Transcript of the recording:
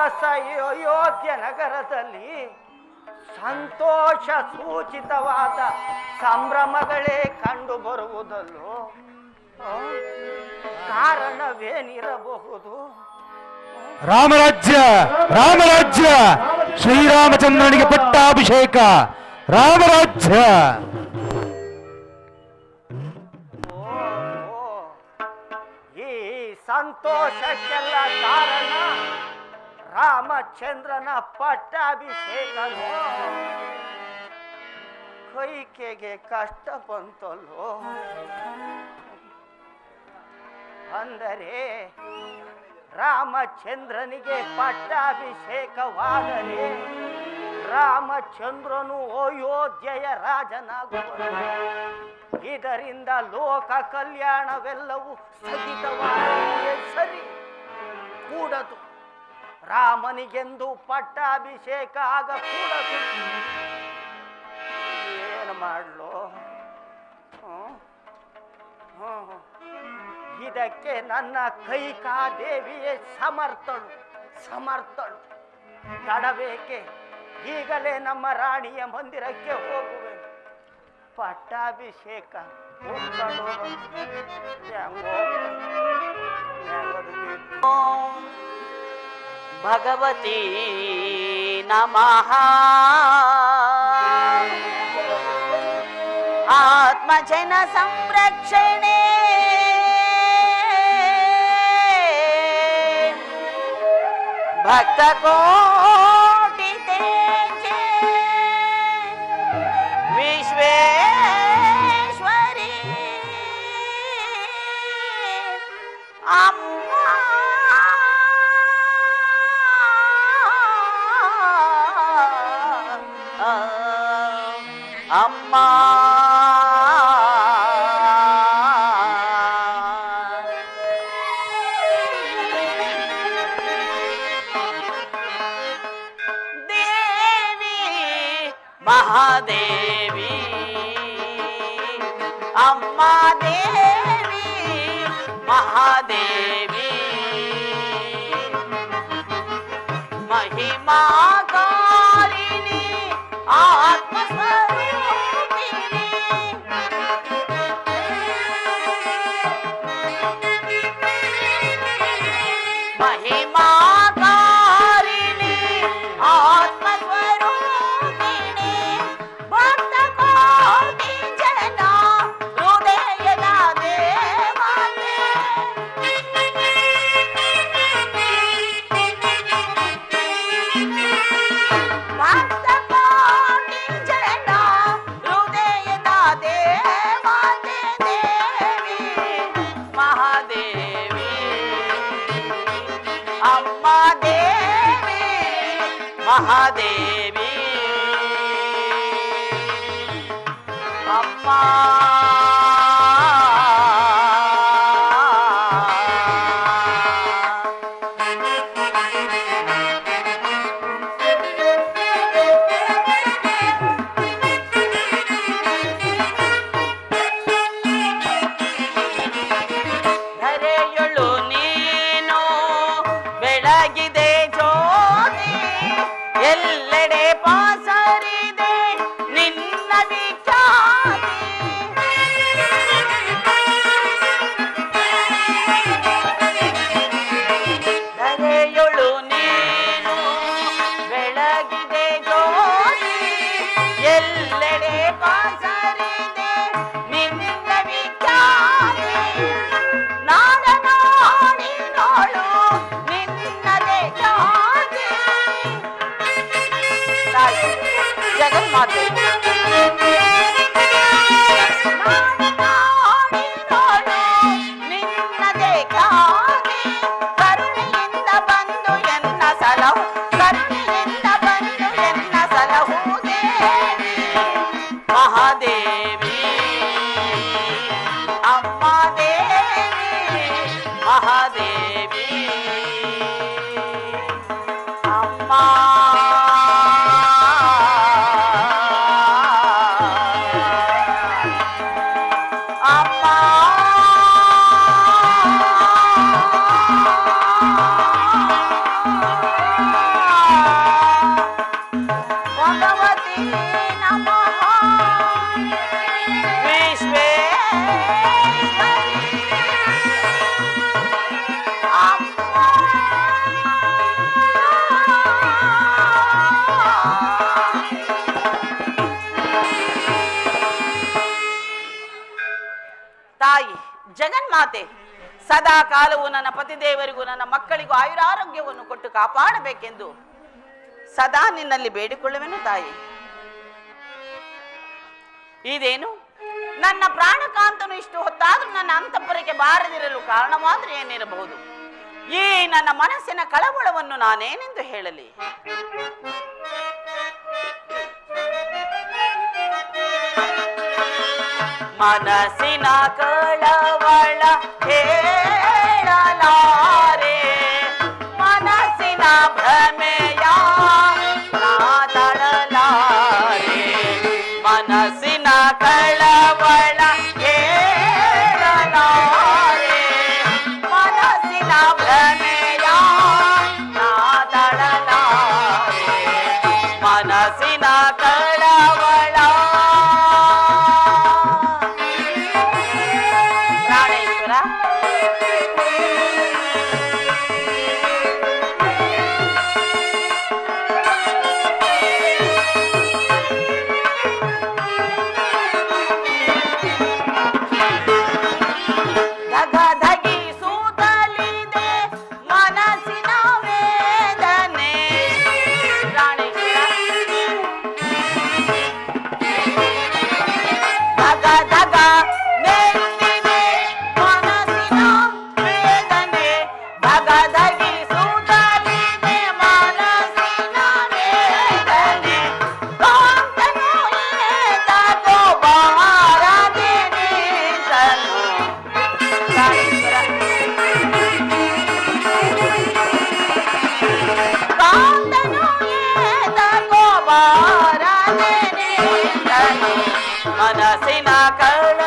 ಅಯೋಧ್ಯ ನಗರದಲ್ಲಿ ಸಂತೋಷ ಸೂಚಿತವಾದ ಸಂಭ್ರಮಗಳೇ ಕಂಡು ಬರುವುದಲ್ಲೋ? ಕಾರಣವೇನಿರಬಹುದು? ರಾಮರಾಜ್ಯ ರಾಮರಾಜ್ಯ, ಶ್ರೀರಾಮಚಂದ್ರನಿಗೆ ಪಟ್ಟಾಭಿಷೇಕ, ರಾಮರಾಜ್ಯ. ಈ ಸಂತೋಷಕ್ಕೆಲ್ಲ ಕಾರಣ ರಾಮಚಂದ್ರನ ಪಟ್ಟಾಭಿಷೇಕನೋ? ಕೈಕೆಗೆ ಕಷ್ಟ ಬಂತಲ್ಲೋ? ಅಂದರೆ ರಾಮಚಂದ್ರನಿಗೆ ಪಟ್ಟಾಭಿಷೇಕವಾದರೆ ರಾಮಚಂದ್ರನು ಅಯೋಧ್ಯೆಯ ರಾಜನಾಗುವನು. ಇದರಿಂದ ಲೋಕ ಕಲ್ಯಾಣವೆಲ್ಲವೂ ಸ್ಥಗಿತವಾಗಿದೆ. ಸರಿ ಕೂಡದು. ರಾಮನಿಗೆಂದು ಪಟ್ಟಾಭಿಷೇಕ ಆಗಕೂಡದು. ಏನು ಮಾಡಲು? ಇದಕ್ಕೆ ನನ್ನ ಕೈಕಾದೇವಿಯೇ ಸಮರ್ಥಳು. ತಡಬೇಕೆ? ಈಗಲೇ ನಮ್ಮ ರಾಣಿಯ ಮಂದಿರಕ್ಕೆ ಹೋಗುವೆ. ಪಟ್ಟಾಭಿಷೇಕ ಭಗವತಿ ನಮಃ. ಆತ್ಮಜನ ಸಂರಕ್ಷಣೆ ಭಕ್ತ ಕೋಟಿ ತೇಜೆ ವಿಶ್ವೇಶ್ವರಿ ಅಮ್ಮ ಅಮ್ಮ. ಮಹಾದೇವಿ ಅಮ್ಮ ದೇವಿ ಮಹಾದೇವಿ ಮಹಿಮಾಕಾರಿಣಿ ಆತ್ಮಸ್ವರೂಪಿಣಿ ಮಹಿಮಾಕಾರಿಣಿ ಆತ್ಮಸ್ವರೂಪಿಣಿ ಭಕ್ತ ಕೋಟಿ ಜನ ಹೃದಯದ ದೇವತೆ ಭಕ್ತ ಕೋಟಿ ಜನ ಹೃದಯದ ದೇವತೆ ದೇವಿ ಮಹಾದೇವಿ ಅಮ್ಮ ದೇವಿ ಮಹಾದೇವಿ ಅಮ್ಮ. ಧರೆಯೊಳು ನೀನು ಬೆಳಗಿದೆ ಜ್ಯೋತಿ, ಎಲ್ಲೆಡೆ ಪಾಸರಿದೆ ನಿನ್ನ ವಿಖ್ಯಾತಿ. ಧರೆಯೊಳು ನೀನು ಬೆಳಗಿದೆ ಜ್ಯೋತಿ, ಎಲ್ಲೆಡೆ ಪಾಸರಿದೆ ನಿನ್ನ ವಿಖ್ಯಾತಿ. ನಾಡನಾಡಿನೋಳು ನಿನ್ನದೇ ಖ್ಯಾತಿ. ಜಗನ್ಮಾತೆ ನಾಡನಾಡಿನೋಳು ನಿನ್ನದೇ ಖ್ಯಾತಿ. ಕರುಣೆಯಿಂದ ಬಂದು ಎನ್ನ ಸಲಹು, ಕರುಣೆಯಿಂದ ಬಂದು ಎನ್ನ ಸಲಹು ದೇವಿ ಮಹಾದೇವಿ ಅಮ್ಮ ದೇವಿ ಮಹಾದೇವಿ ಅಮ್ಮ. ಅಮ್ಮ ಸದಾ ಕಾಲವು ನನ್ನ ಪತಿದೇವರಿಗೂ ನನ್ನ ಮಕ್ಕಳಿಗೂ ಆಯುರಾರೋಗ್ಯವನ್ನು ಕೊಟ್ಟು ಕಾಪಾಡಬೇಕೆಂದು ಸದಾ ನಿನ್ನಲ್ಲಿ ಬೇಡಿಕೊಳ್ಳುವೆನು ತಾಯಿ. ಇದೇನು ನನ್ನ ಪ್ರಾಣಕಾಂತನು ಇಷ್ಟು ಹೊತ್ತಾದ್ರೂ ನನ್ನ ಅಂತಃಪುರಕ್ಕೆ ಬಾರದಿರಲು ಕಾರಣವಾದ್ರೆ ಏನಿರಬಹುದು? ಈ ನನ್ನ ಮನಸ್ಸಿನ ಕಳವಳವನ್ನು ನಾನೇನೆಂದು ಹೇಳಲಿ? ಮನಸ್ಸಿನ ಕಳವಳ ಹೇಳಲಾರೆ, ಮನಸ್ಸಿನ ಭ್ರಮೆಯ ತಾಳಲಾರೆ, ಮನಸ್ಸಿನ ಕಳವಳ ಹೇಳಲಾರೆ, ಮನಸ್ಸಿನ ಭ್ರಮೆಯ ತಾಳಲಾರೆ, ಮನಸ್ಸಿನ ಕಳವಳ. ಪ್ರಾಣೇಶ್ವರ, ಧಗಧಗಿಸುತ್ತಲಿದೆ ಮನಸ್ಸಿನ ವೇದನೆ. ಧಗ ನೆತ್ತಿದೆ ಮನಸ್ಸಿನ ವೇದನೆ, ಧಗಧಗಿಸುತ್ತಲಿದೆ ಮನಸ್ಸಿನ ವೇದನೆ. ಕಾಂತನು ಏತಕೋ ಬಾರದೆ ನಿಂತನು. ಕಾಂತನು ಏತಕೋ ಬಾರದೆ ನಿಂತನು, ಮನಸ್ಸಿನ ಕಳವಳ